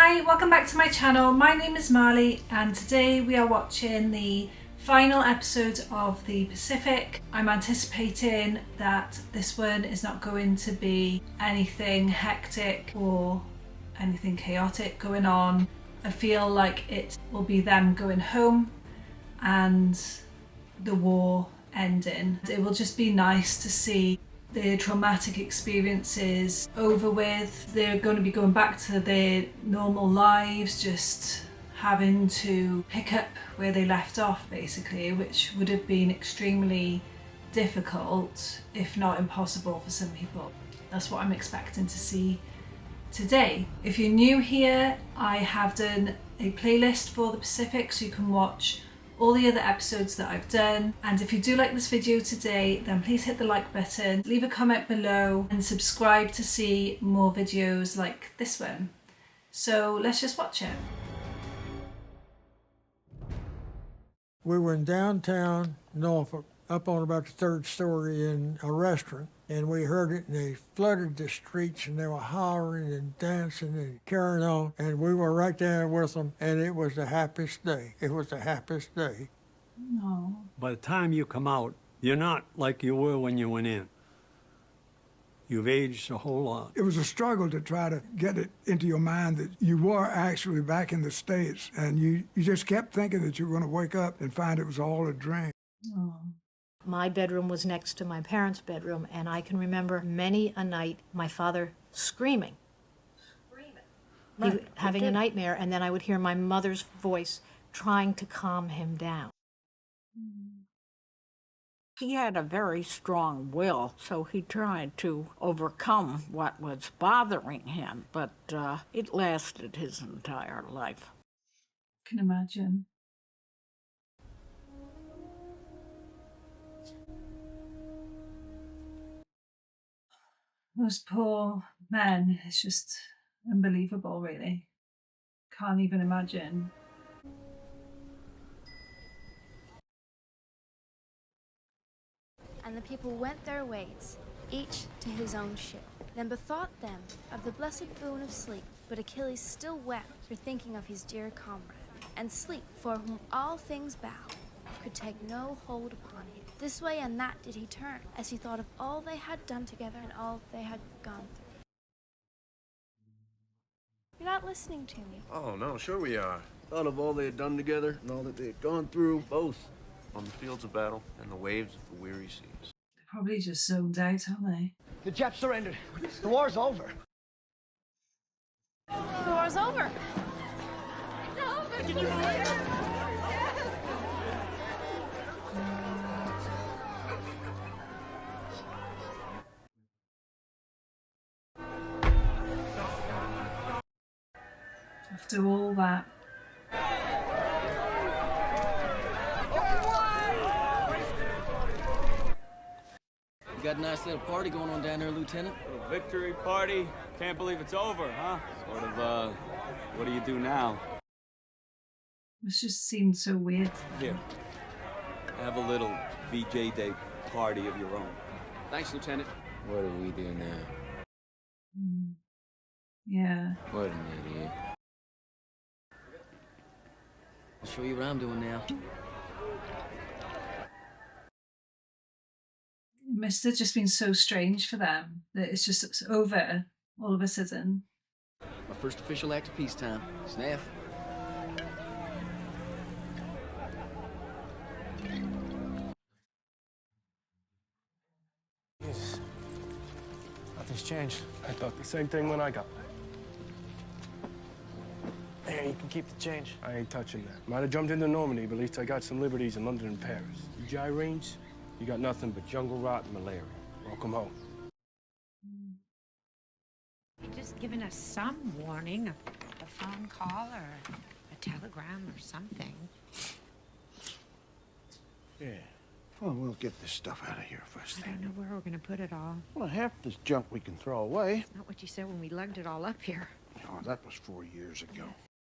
Hi, welcome back to my channel. My name is Marley and today we are watching the final episode of the Pacific. I'm anticipating that this one is not going to be anything hectic or anything chaotic going on. I feel like it will be them going home and the war ending. It will just be nice to see their traumatic experiences over with. They're going to be going back to their normal lives, just having to pick up where they left off basically, which would have been extremely difficult, if not impossible for some people. That's what I'm expecting to see today. If you're new here, I have done a playlist for the Pacific so you can watch all the other episodes that I've done. And if you do like this video today, then please hit the like button, leave a comment below and subscribe to see more videos like this one. So let's just watch it. We were in downtown Norfolk, up on about the third story in a restaurant, and we heard it, and they flooded the streets, and they were hollering and dancing and carrying on, and we were right there with them, and it was the happiest day. It was the happiest day. No. By the time you come out, you're not like you were when you went in. You've aged a whole lot. It was a struggle to try to get it into your mind that you were actually back in the States, and you just kept thinking that you were going to wake up and find it was all a dream. Oh. My bedroom was next to my parents' bedroom, and I can remember many a night my father screaming. Having a nightmare, and then I would hear my mother's voice trying to calm him down. He had a very strong will, so he tried to overcome what was bothering him, but it lasted his entire life. I can imagine. Those poor men, it's just unbelievable really. Can't even imagine. And the people went their ways, each to his own ship, then bethought them of the blessed boon of sleep. But Achilles still wept for thinking of his dear comrade, and sleep, for whom all things bow, could take no hold upon him. This way and that did he turn, as he thought of all they had done together and all they had gone through. You're not listening to me. Oh, no, sure we are. Thought of all they had done together and all that they had gone through, both on the fields of battle and the waves of the weary seas. They're probably just zoned out, aren't they? The Japs surrendered. The war's over. The war's over. It's over. After all that. You got a nice little party going on down there, Lieutenant. A victory party? Can't believe it's over, huh? Sort of, what do you do now? This just seemed so weird. Here, have a little VJ Day party of your own. Thanks, Lieutenant. What do we do now? Yeah. What an idiot. I'll show you what I'm doing now. It must have just been so strange for them that it's over all of a sudden. My first official act of peacetime. Snaff. Yes. Nothing's changed. I thought the same thing when I got back. There, you can keep the change. I ain't touching that. Might have jumped into Normandy, but at least I got some liberties in London and Paris. You gyranes, you got nothing but jungle rot and malaria. Welcome home. You've just given us some warning, a phone call or a telegram or something. Yeah. Well, we'll get this stuff out of here first thing. I don't know where we're going to put it all. Well, half this junk we can throw away. Not what you said when we lugged it all up here. Oh, that was 4 years ago.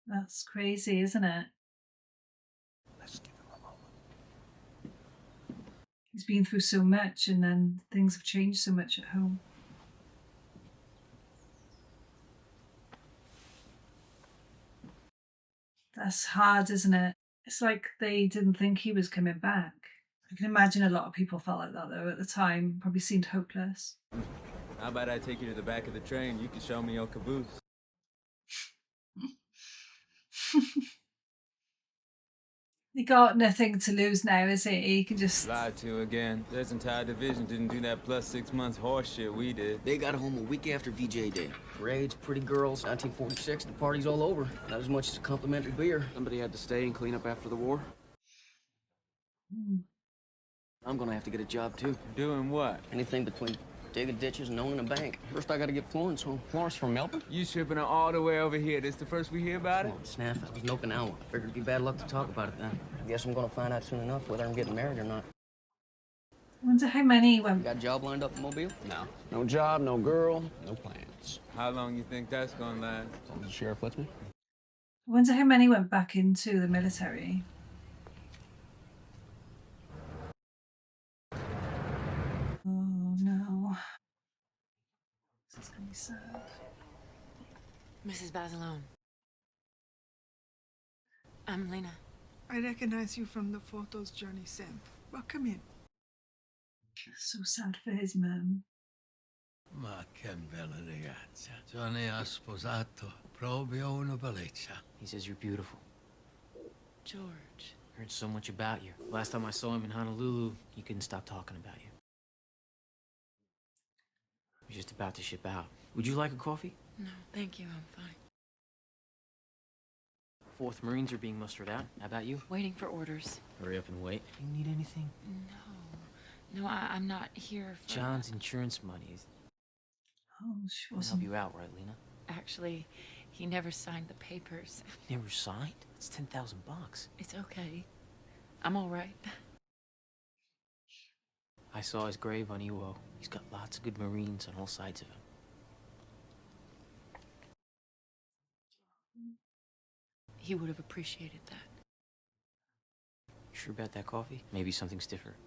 That's crazy, isn't it? Let's give him a moment. He's been through so much and then things have changed so much at home. That's hard, isn't it? It's like they didn't think he was coming back. I can imagine a lot of people felt like that though at the time. Probably seemed hopeless. How about I take you to the back of the train? You can show me your caboose. He got nothing to lose now, is he? He can just... Lied to again. This entire division didn't do that plus 6 months horse shit we did. They got home a week after VJ Day. Parades, pretty girls, 1946, the party's all over. Not as much as a complimentary beer. Somebody had to stay and clean up after the war. I'm gonna have to get a job, too. Doing what? Anything between digging ditches and owning a bank. First, I gotta get Florence home. Florence from Melbourne? You shipping her all the way over here. This the first we hear about it? Come on, Snaff. I was in Okinawa. Figured it'd be bad luck to talk about it then. I guess I'm gonna find out soon enough whether I'm getting married or not. I wonder how many You went... got a job lined up in Mobile? No. No job, no girl, no plans. How long you think that's gonna last? As long as the sheriff lets me. I wonder how many went back into the military. Oh no. This is gonna be sad. Mrs. Basilone. I'm Lena. I recognize you from the photos Johnny sent. Well, come in. So sad for his mum. Ma che bella ragazza. Johnny ha sposato proprio una bellezza. He says you're beautiful. George. Heard so much about you. Last time I saw him in Honolulu, he couldn't stop talking about you. He's just about to ship out. Would you like a coffee? No, thank you. I'm fine. 4th Marines are being mustered out. How about you? Waiting for orders. Hurry up and wait. You need anything? No, I'm not here for... John's insurance money. Oh, she Can wasn't... help you out, right, Lena? Actually, he never signed the papers. He never signed? It's $10,000. It's okay. I'm all right. I saw his grave on Iwo. He's got lots of good Marines on all sides of him. He would have appreciated that. You sure about that coffee? Maybe something's different.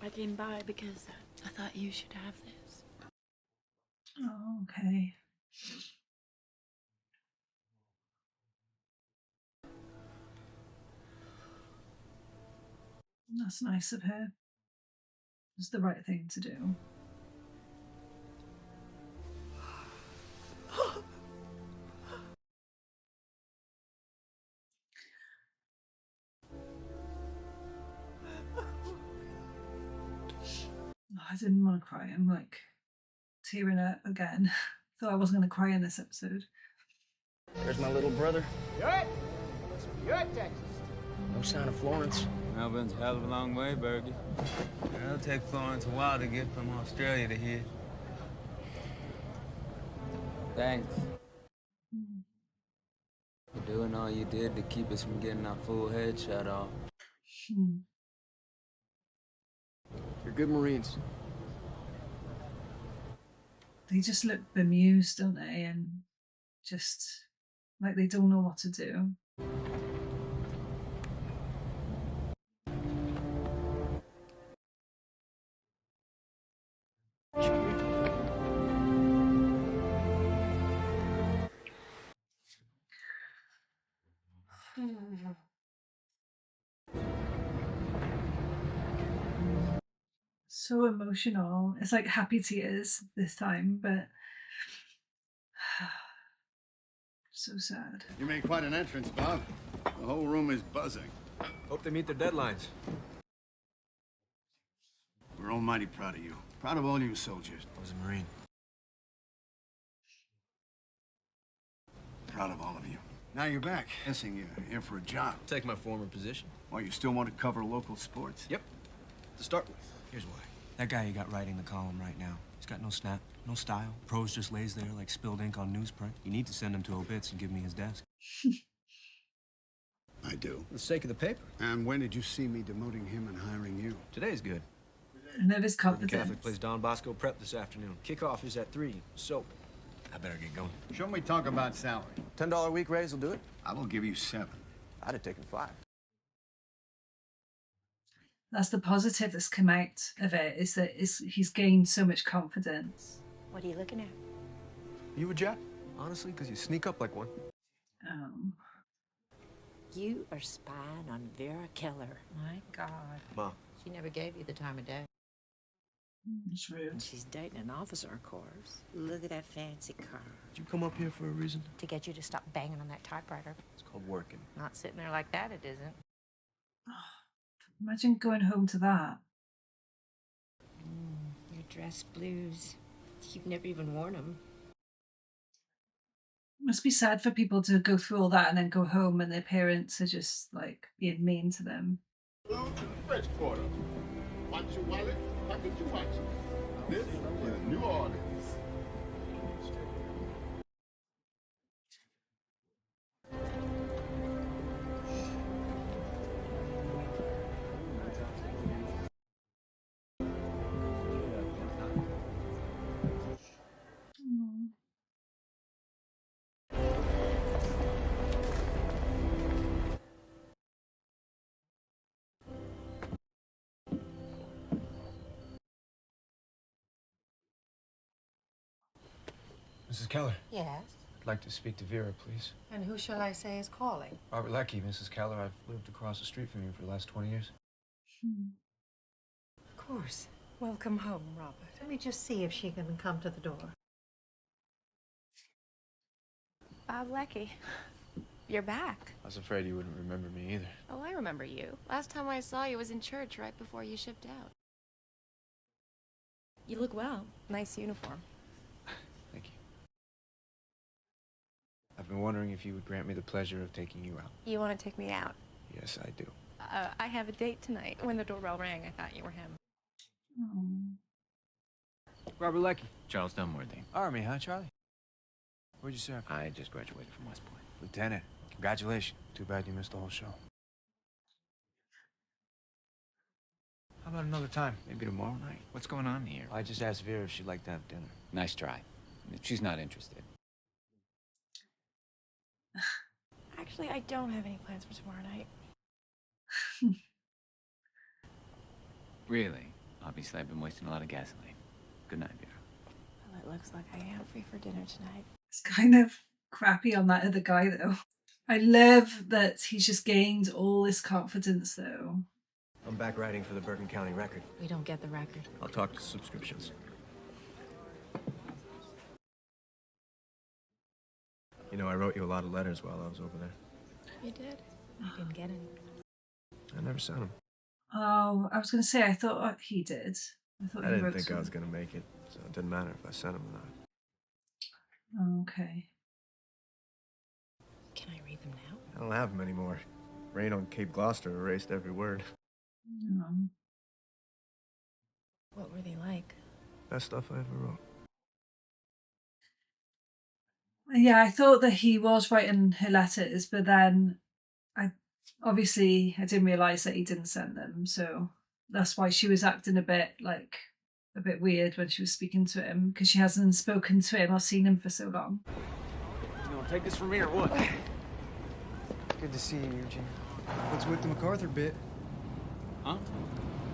I came by because I thought you should have this. Oh, okay. That's nice of her. It's the right thing to do. I didn't want to cry. I'm like tearing up again. Thought I wasn't going to cry in this episode. There's my little brother. Good. Good, Texas. No sign of Florence. Melbourne's a hell of a long way, Bergie. It'll take Florence a while to get from Australia to here. Thanks. For doing all you did to keep us from getting our full head shot off. You're good Marines. They just look bemused, don't they? And just like they don't know what to do. So emotional. It's like happy tears this time, but so sad. You made quite an entrance, Bob. The whole room is buzzing. Hope they meet their deadlines. We're almighty proud of you. Proud of all you soldiers. I was a Marine. Proud of all of you. Now you're back. Guessing you're here for a job. Take my former position. Why, you still want to cover local sports? Yep. To start with. Here's why. That guy you got writing the column right now, he's got no snap, no style. Prose just lays there like spilled ink on newsprint. You need to send him to Obits and give me his desk. I do. For the sake of the paper. And when did you see me demoting him and hiring you? Today's good. I love his The confidence. Catholic plays Don Bosco prep this afternoon. Kickoff is at 3. So, I better get going. Shouldn't we talk about salary? $10 a week raise will do it. I will give you 7. I'd have taken 5. That's the positive that's come out of it, is that he's gained so much confidence. What are you looking at? You a Jet? Honestly, because you sneak up like one. You are spying on Vera Keller. My God. Mom. She never gave you the time of day. It's rude. And she's dating an officer, of course. Look at that fancy car. Did you come up here for a reason? To get you to stop banging on that typewriter. It's called working. Not sitting there like that, it isn't. Imagine going home to that. Your dress blues. You've never even worn them. Must be sad for people to go through all that and then go home and their parents are just like being mean to them. French Quarter. Watch your wallet, pocket your watch. This is New Orleans. Mrs. Keller, Yes. I'd like to speak to Vera, please. And who shall I say is calling? Robert Leckie, Mrs. Keller. I've lived across the street from you for the last 20 years. Of course. Welcome home, Robert. Let me just see if she can come to the door. Bob Leckie, you're back. I was afraid you wouldn't remember me either. Oh, I remember you. Last time I saw you was in church right before you shipped out. You look well. Nice uniform. Thank you. I've been wondering if you would grant me the pleasure of taking you out. You want to take me out? Yes, I do. I have a date tonight. When the doorbell rang, I thought you were him. Robert Leckie. Charles Dunworthy. Army, huh, Charlie? Where'd you serve? I just graduated from West Point. Lieutenant. Congratulations. Too bad you missed the whole show. How about another time? Maybe tomorrow night. What's going on here? I just asked Vera if she'd like to have dinner. Nice try. She's not interested. Actually, I don't have any plans for tomorrow night. Really? Obviously, I've been wasting a lot of gasoline. Good night, Vera. Well, it looks like I am free for dinner tonight. It's kind of crappy on that other guy though. I love that he's just gained all this confidence though. I'm back writing for the Bergen County Record. We don't get the record. I'll talk to subscriptions. You know, I wrote you a lot of letters while I was over there. You did? I didn't get any. I never sent them. Oh, I was going to say, I thought he did. I didn't think I was going to make it, so it didn't matter if I sent them or not. Oh, okay. Can I read them now? I don't have them anymore. Rain on Cape Gloucester erased every word. What were they like? Best stuff I ever wrote. Yeah, I thought that he was writing her letters, but then I didn't realise that he didn't send them, so that's why she was acting a bit weird when she was speaking to him, because she hasn't spoken to him or seen him for so long. You gonna take this from me or what? Good to see you, Eugene. What's with the MacArthur bit? Huh?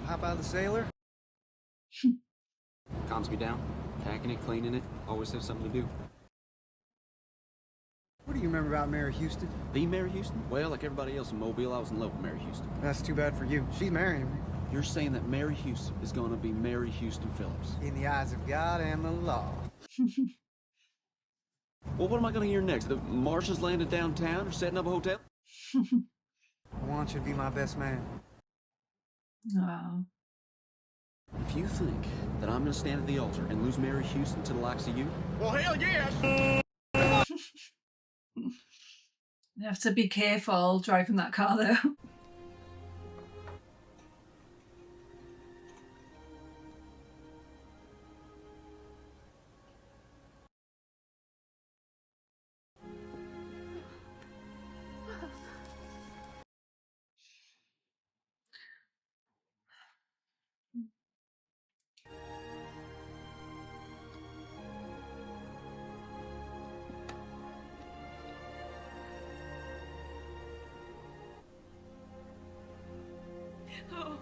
Hop out of the sailor? Calms me down. Packing it, cleaning it, always have something to do. What do you remember about Mary Houston? The Mary Houston? Well, like everybody else in Mobile, I was in love with Mary Houston. That's too bad for you. She's marrying me. You're saying that Mary Houston is going to be Mary Houston Phillips? In the eyes of God and the law. Well, what am I going to hear next? The Marshalls landed downtown or setting up a hotel? I want you to be my best man. Oh. If you think that I'm going to stand at the altar and lose Mary Houston to the likes of you... Well, hell yes! You have to be careful driving that car though. Oh.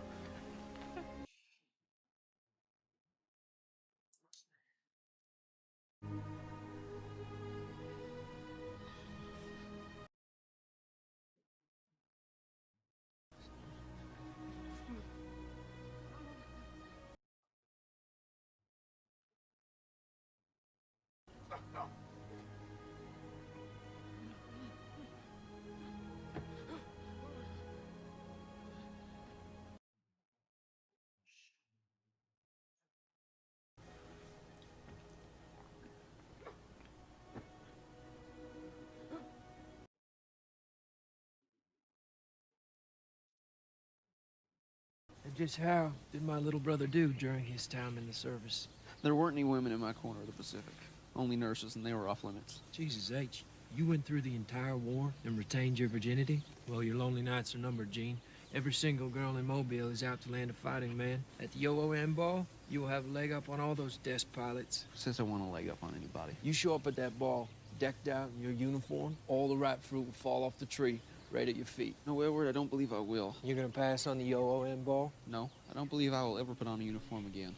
Just how did my little brother do during his time in the service? There weren't any women in my corner of the Pacific. Only nurses, and they were off limits. Jesus H, you went through the entire war and retained your virginity? Well, your lonely nights are numbered, Gene. Every single girl in Mobile is out to land a fighting man. At the OOM ball, you will have a leg up on all those desk pilots. Says I want a leg up on anybody. You show up at that ball, decked out in your uniform, all the ripe fruit will fall off the tree right at your feet. No, Edward, I don't believe I will. You're gonna pass on the OOM ball? No, I don't believe I will ever put on a uniform again.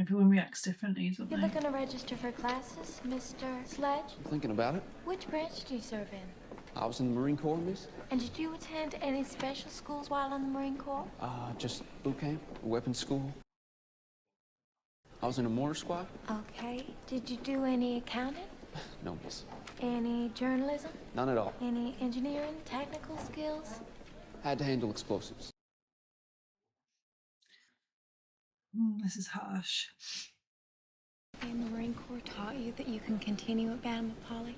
Everyone reacts differently, don't You're they? looking to register for classes, Mr. Sledge? I'm thinking about it. Which branch do you serve in? I was in the Marine Corps, miss. And did you attend any special schools while in the Marine Corps? Just boot camp, weapons school. I was in a mortar squad. Okay. Did you do any accounting? No, miss. Any journalism? None at all. Any engineering, technical skills? Had to handle explosives. This is harsh. And the Marine Corps taught you that you can continue at Bantam Poly?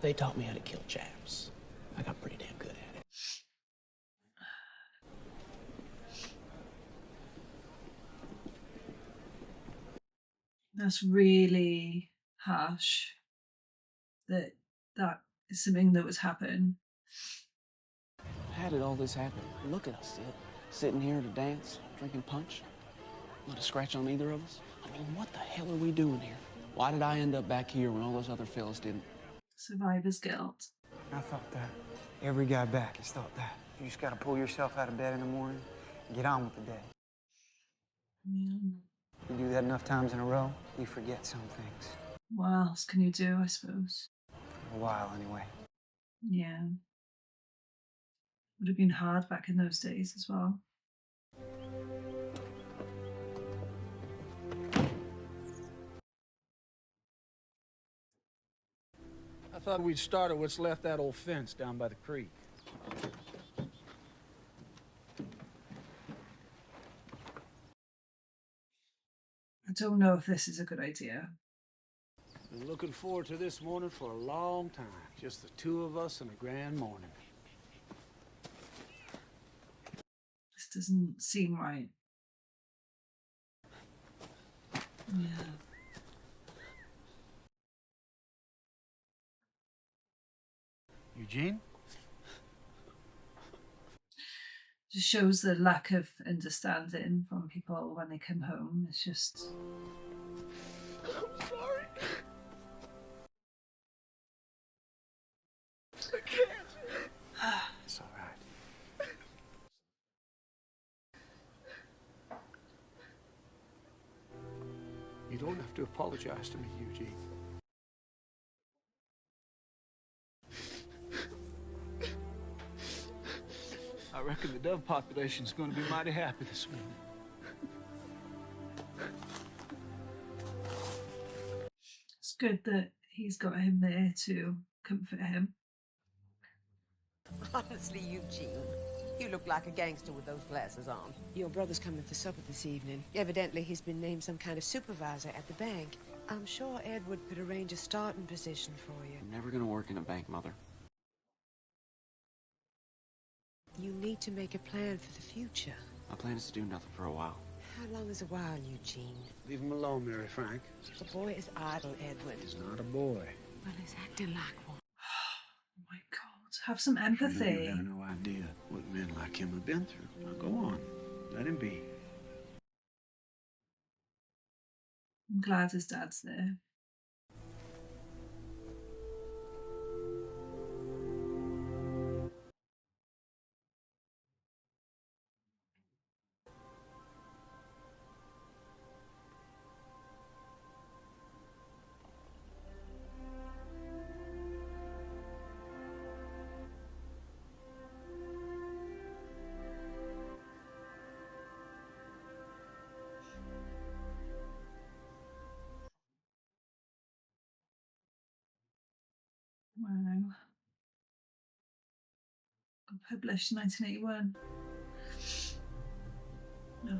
They taught me how to kill chaps. I got pretty damn good at it. That's really harsh. That is something that was happening. How did all this happen? Look at us, Sid. Sitting here at a dance, drinking punch. Not a scratch on either of us. I mean, what the hell are we doing here? Why did I end up back here when all those other fellas didn't? Survivor's guilt. I thought that. Every guy back has thought that. You just gotta pull yourself out of bed in the morning and get on with the day. Yeah. You do that enough times in a row, you forget some things. What else can you do, I suppose? For a while, anyway. Yeah. Would have been hard back in those days as well. I thought we'd start at what's left that old fence down by the creek. I don't know if this is a good idea. Been looking forward to this morning for a long time. Just the two of us and a grand morning. This doesn't seem right. Yeah. Eugene? Just shows the lack of understanding from people when they come home. It's just... I'm sorry. I can't. It's all right. You don't have to apologize to me, Eugene. I reckon the dove population's going to be mighty happy this morning. It's good that he's got him there to comfort him. Honestly, Eugene, you look like a gangster with those glasses on. Your brother's coming for supper this evening. Evidently, he's been named some kind of supervisor at the bank. I'm sure Edward could arrange a starting position for you. I'm never gonna work in a bank, Mother. You need to make a plan for the future. My plan is to do nothing for a while. How long is a while, Eugene? Leave him alone, Mary Frank. The boy is idle, Edward. He's not a boy. Well, he's acting like one. Oh my God, have some empathy. You have no idea what men like him have been through. Now go on. Let him be. I'm glad his dad's there. Wow. Published 1981. Oh.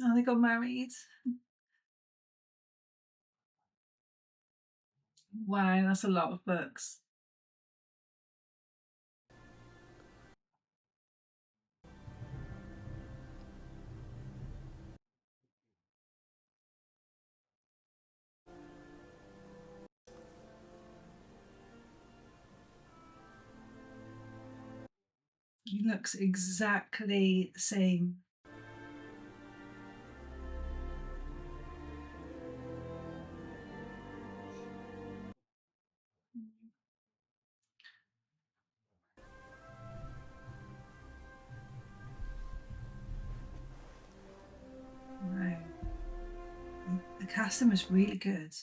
Oh, they got married. Wow, that's a lot of books. He looks exactly the same. Wow. The casting was really good.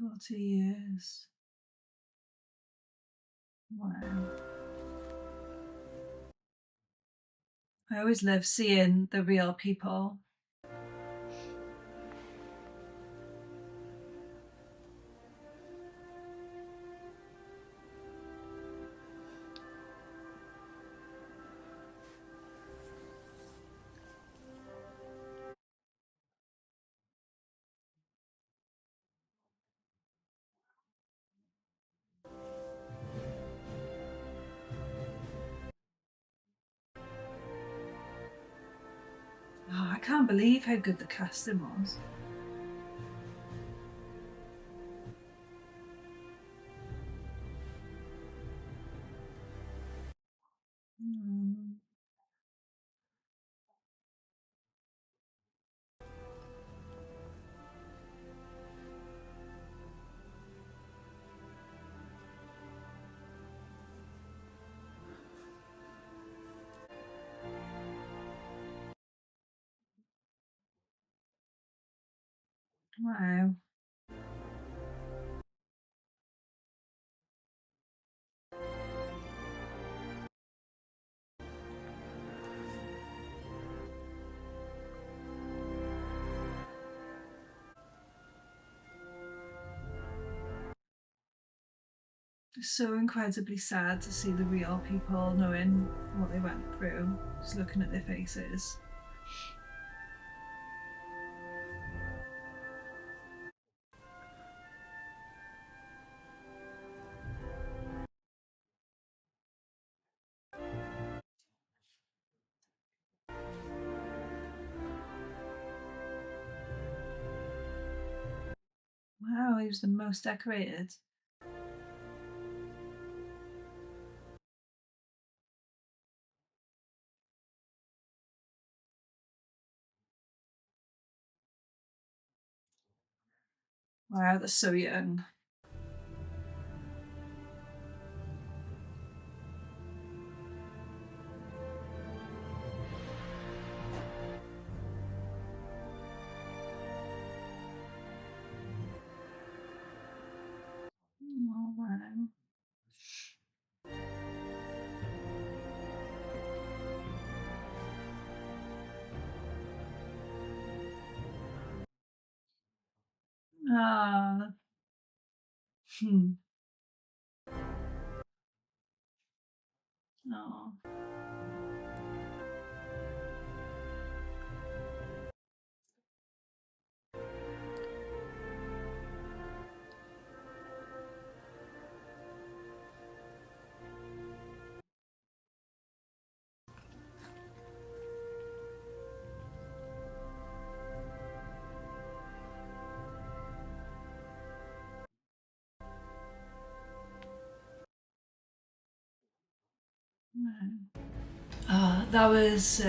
$40 years. Wow. I always love seeing the real people. Oh, I can't believe how good the casting was. Wow. It's so incredibly sad to see the real people knowing what they went through, just looking at their faces. Wow, he was the most decorated. Wow, they're so young. Oh, wow. Ah. Oh. That was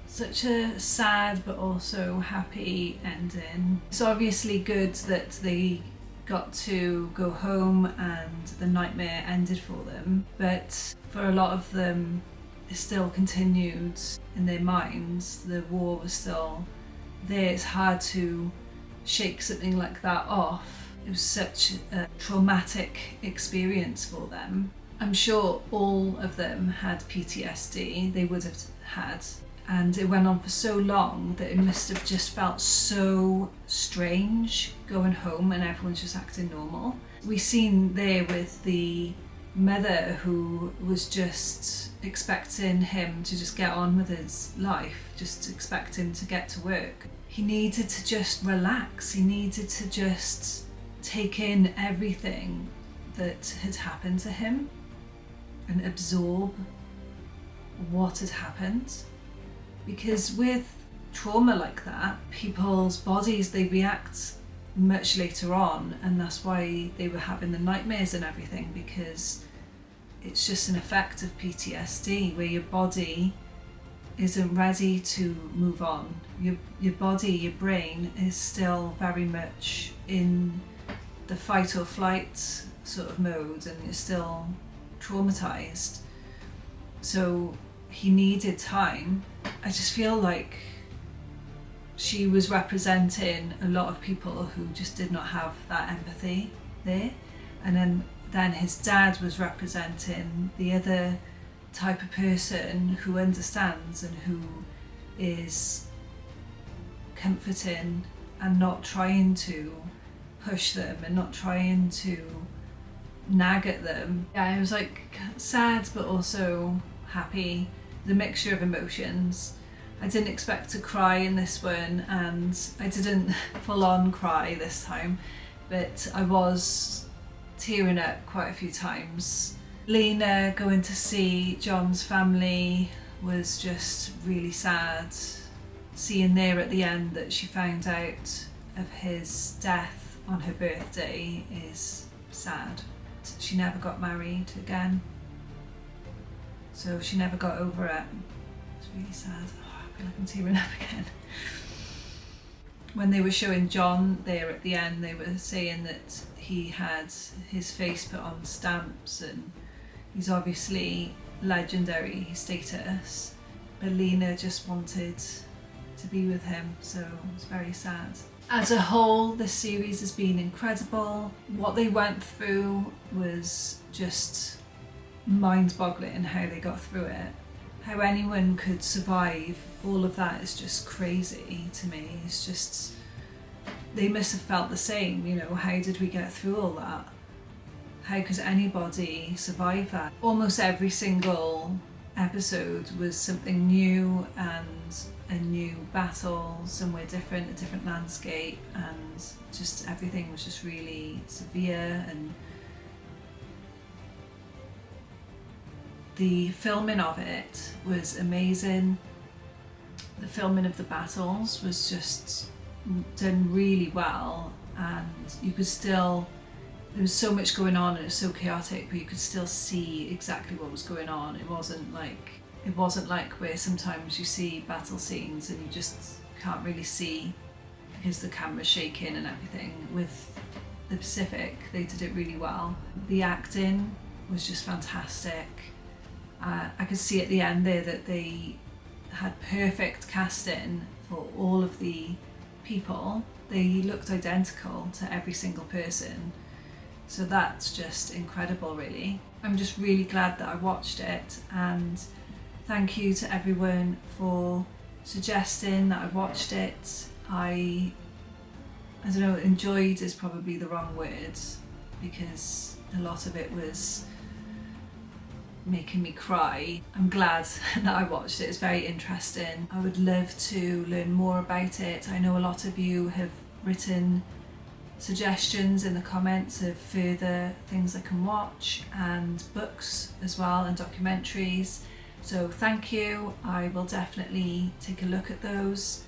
such a sad but also happy ending. It's obviously good that they got to go home and the nightmare ended for them, but for a lot of them it still continued in their minds. The war was still there. It's hard to shake something like that off. It was such a traumatic experience for them. I'm sure all of them had PTSD, they would have had, and it went on for so long that it must have just felt so strange going home and everyone's just acting normal. We seen there with the mother who was just expecting him to just get on with his life, just expect him to get to work. He needed to just relax, he needed to just take in everything that had happened to him and absorb what had happened. Because with trauma like that, people's bodies, they react much later on, and that's why they were having the nightmares and everything, because it's just an effect of PTSD where your body isn't ready to move on. Your body, your brain is still very much in the fight or flight sort of mode, and you're still traumatized. So he needed time. I just feel like she was representing a lot of people who just did not have that empathy there. And then his dad was representing the other type of person who understands and who is comforting and not trying to push them and not trying to nag at them. Yeah, it was like sad but also happy, the mixture of emotions. I didn't expect to cry in this one, and I didn't full on cry this time, but I was tearing up quite a few times. Lena going to see John's family was just really sad. Seeing there at the end that she found out of his death on her birthday is sad. She never got married again, so she never got over it. It's really sad. Oh, I feel like I'm tearing up again. When they were showing John there at the end, they were saying that he had his face put on stamps and he's obviously legendary status, but Lena just wanted to be with him, so it was very sad. As a whole, this series has been incredible. What they went through was just mind-boggling, how they got through it. How anyone could survive all of that is just crazy to me. It's just, they must have felt the same, you know, how did we get through all that? How could anybody survive that? Almost every single episode was something new and a new battle, somewhere different, a different landscape, and just everything was just really severe. And the filming of it was amazing. The filming of the battles was just done really well, and you could still, there was so much going on and it was so chaotic, but you could still see exactly what was going on. It wasn't like where sometimes you see battle scenes and you just can't really see because the camera's shaking and everything. With the Pacific, they did it really well. The acting was just fantastic. I could see at the end there that they had perfect casting for all of the people. They looked identical to every single person. So that's just incredible, really. I'm just really glad that I watched it, and thank you to everyone for suggesting that I watched it. I don't know, enjoyed is probably the wrong word, because a lot of it was making me cry. I'm glad that I watched it. It's very interesting. I would love to learn more about it. I know a lot of you have written suggestions in the comments of further things I can watch, and books as well, and documentaries. So thank you. I will definitely take a look at those.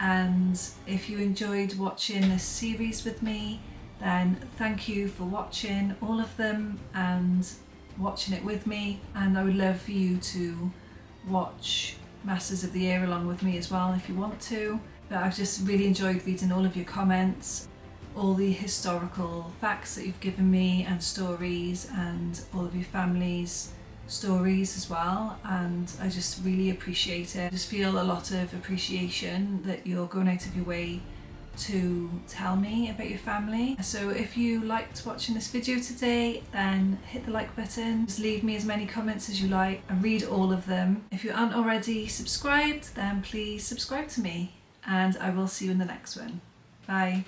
And if you enjoyed watching this series with me, then thank you for watching all of them and watching it with me. And I would love for you to watch Masters of the Air along with me as well if you want to. But I've just really enjoyed reading all of your comments, all the historical facts that you've given me, and stories, and all of your family's stories as well, and I just really appreciate it. I just feel a lot of appreciation that you're going out of your way to tell me about your family. So if you liked watching this video today, then hit the like button. Just leave me as many comments as you like. I read all of them. If you aren't already subscribed, then please subscribe to me, and I will see you in the next one. Bye.